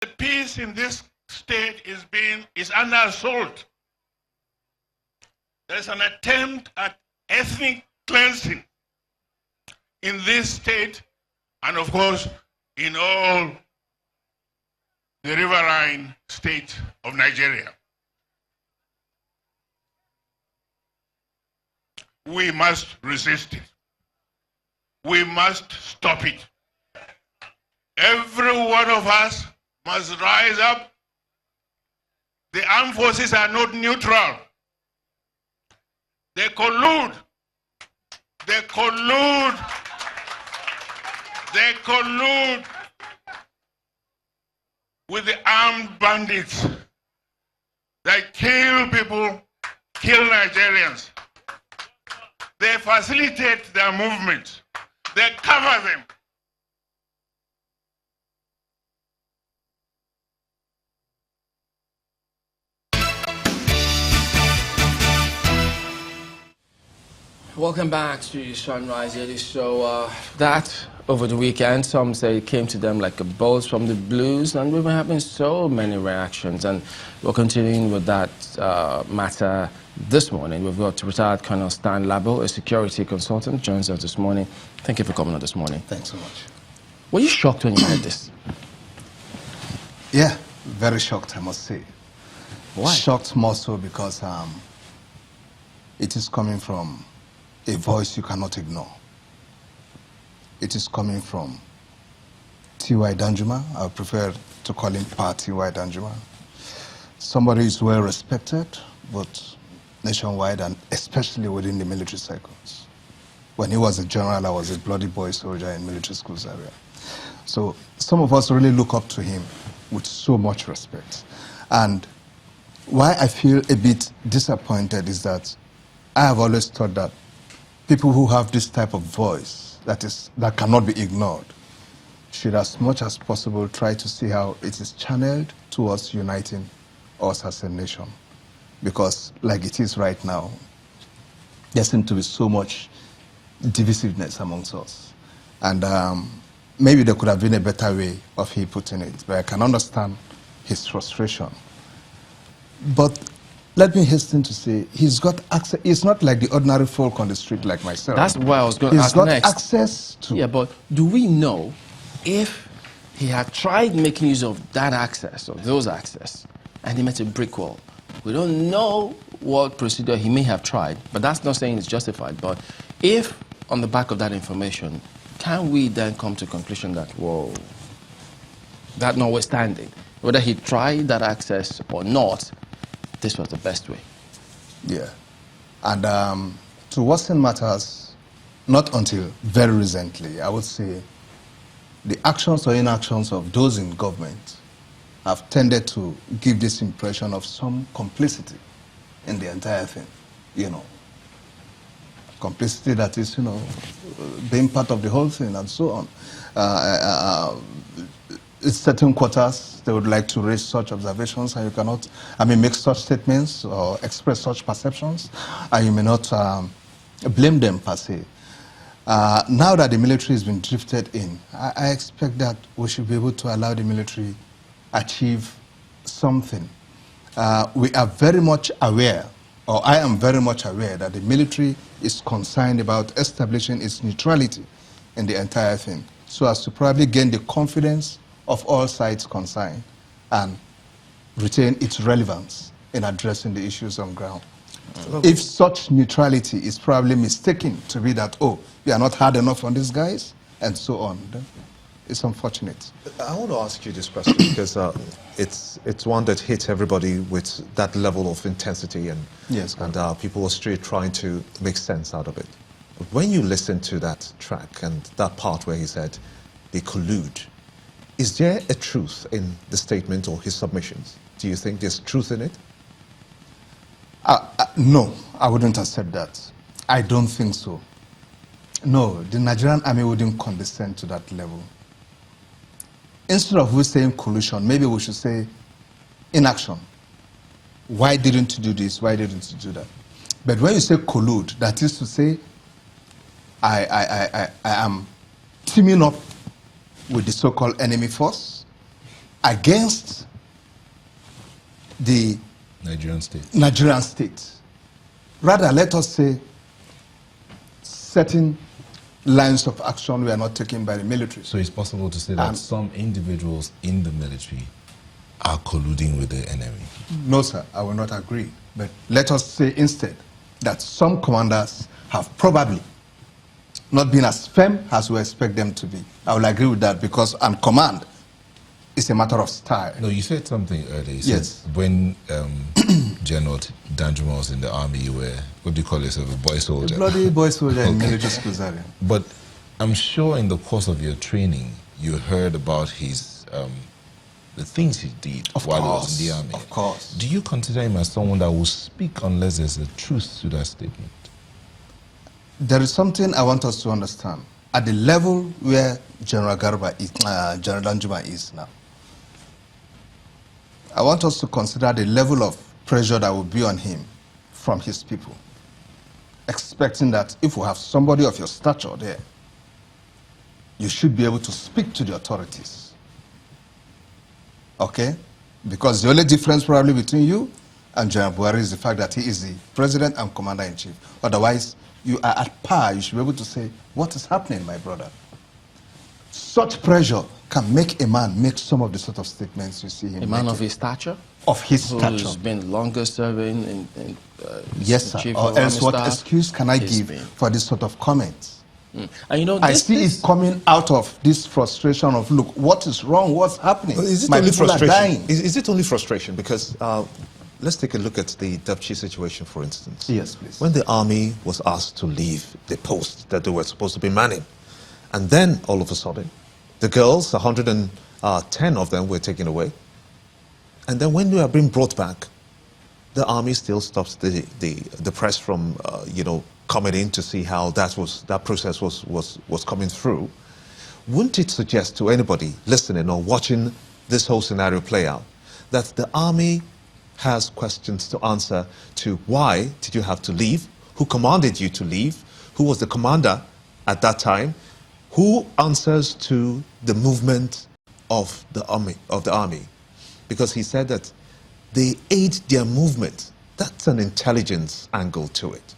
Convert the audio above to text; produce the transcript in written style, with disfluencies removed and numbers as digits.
The peace in this state is under assault. There's an attempt at ethnic cleansing in this state and, of course, in all the riverine state of Nigeria. We must resist it. We must stop it. Every one of us must rise up. The armed forces are not neutral. They collude. They collude. They collude with the armed bandits. They kill people, kill Nigerians. They facilitate their movements. They cover them. Welcome back to Sunrise Daily Show. That over the weekend, some say it came to them like a bolt from the blues, and we've been having so many reactions. And we're continuing with that matter this morning. We've got retired Colonel Stan Labo, a security consultant, joins us this morning. Thank you for coming on this morning. Thanks so much. Were you shocked when you heard this? Yeah, very shocked, I must say. Why? Shocked more so because it is coming from a voice you cannot ignore. It is coming from T.Y. Danjuma. I prefer to call him Pt.1 Danjuma. Somebody who is well respected, but nationwide and especially within the military circles. When he was a general, I was a bloody boy soldier in military schools area. So some of us really look up to him with so much respect. And why I feel a bit disappointed is that I have always thought that people who have this type of voice that cannot be ignored should, as much as possible, try to see how it is channeled towards uniting us as a nation. Because, like it is right now, there seems to be so much divisiveness amongst us. And maybe there could have been a better way of he putting it, but I can understand his frustration. But let me hasten to say, he's got access. It's not like the ordinary folk on the street like myself. That's what I was going to ask next. He's got access to... Yeah, but do we know if he had tried making use of that access, or those access, and he met a brick wall? We don't know what procedure he may have tried, but that's not saying it's justified. But if, on the back of that information, can we then come to a conclusion that, whoa, that notwithstanding, whether he tried that access or not, this was the best way? Yeah. And to worsen matters, not until very recently, I would say the actions or inactions of those in government have tended to give this impression of some complicity in the entire thing, you know. Complicity that is, you know, being part of the whole thing and so on. In certain quarters, they would like to raise such observations, and you cannot, make such statements or express such perceptions, and you may not blame them per se. Now that the military has been drifted in, I expect that we should be able to allow the military achieve something. We are very much aware, or I am very much aware, that the military is concerned about establishing its neutrality in the entire thing, so as to probably gain the confidence of all sides concerned and retain its relevance in addressing the issues on ground. If such neutrality is probably mistaken to be that, oh, we are not hard enough on these guys, and so on, then it's unfortunate. I want to ask you this question because it's one that hits everybody with that level of intensity, and, yes, and people are straight trying to make sense out of it. But when you listen to that track and that part where he said they collude, is there a truth in the statement or his submissions? Do you think there's truth in it? No, I wouldn't accept that. I don't think so. No, the Nigerian army wouldn't condescend to that level. Instead of we saying collusion, maybe we should say inaction. Why didn't you do this? Why didn't you do that? But when you say collude, that is to say, I am teaming up with the so-called enemy force, against the Nigerian state. Nigerian state. Rather, let us say certain lines of action were not taken by the military. So it's possible to say that some individuals in the military are colluding with the enemy. No, sir, I will not agree. But let us say instead that some commanders have probably not been as firm as we expect them to be. I will agree with that because on command, it's a matter of style. No, you said something earlier. You Yes. said when General Danjuma was in the army, you were, what do you call yourself, a boy soldier? A bloody boy soldier in Okay. military schools area. But I'm sure in the course of your training, you heard about his, the things he did while he was in the army. Of course. Do you consider him as someone that will speak unless there's a truth to that statement? There is something I want us to understand. At the level where General Danjuma is now, I want us to consider the level of pressure that will be on him from his people. Expecting that if we have somebody of your stature there, you should be able to speak to the authorities. Okay? Because the only difference probably between you and General Buhari is the fact that he is the president and commander-in-chief. Otherwise, you are at par. You should be able to say, what is happening, my brother? Such pressure can make a man make some of the sort of statements you see him A man making. of his stature? Of his stature. Who's been longer serving in Yes, sir. chief Or of else army what staff? excuse can I He's give been- for this sort of comments? And you know, I this, see this, it coming out of this frustration of, look, what is wrong? What's happening? Well, is it My only people are frustration? dying. Is it only frustration? Because let's take a look at the Dapchi situation, for instance. Yes, please. When the army was asked to leave the post that they were supposed to be manning, and then all of a sudden, the girls, 110 of them, were taken away. And then when they are being brought back, the army still stops the press from, coming in to see how that process was coming through. Wouldn't it suggest to anybody listening or watching this whole scenario play out that the army has questions to answer to why did you have to leave? Who commanded you to leave? Who was the commander at that time? Who answers to the movement of the army? Because he said that they aid their movement. That's an intelligence angle to it.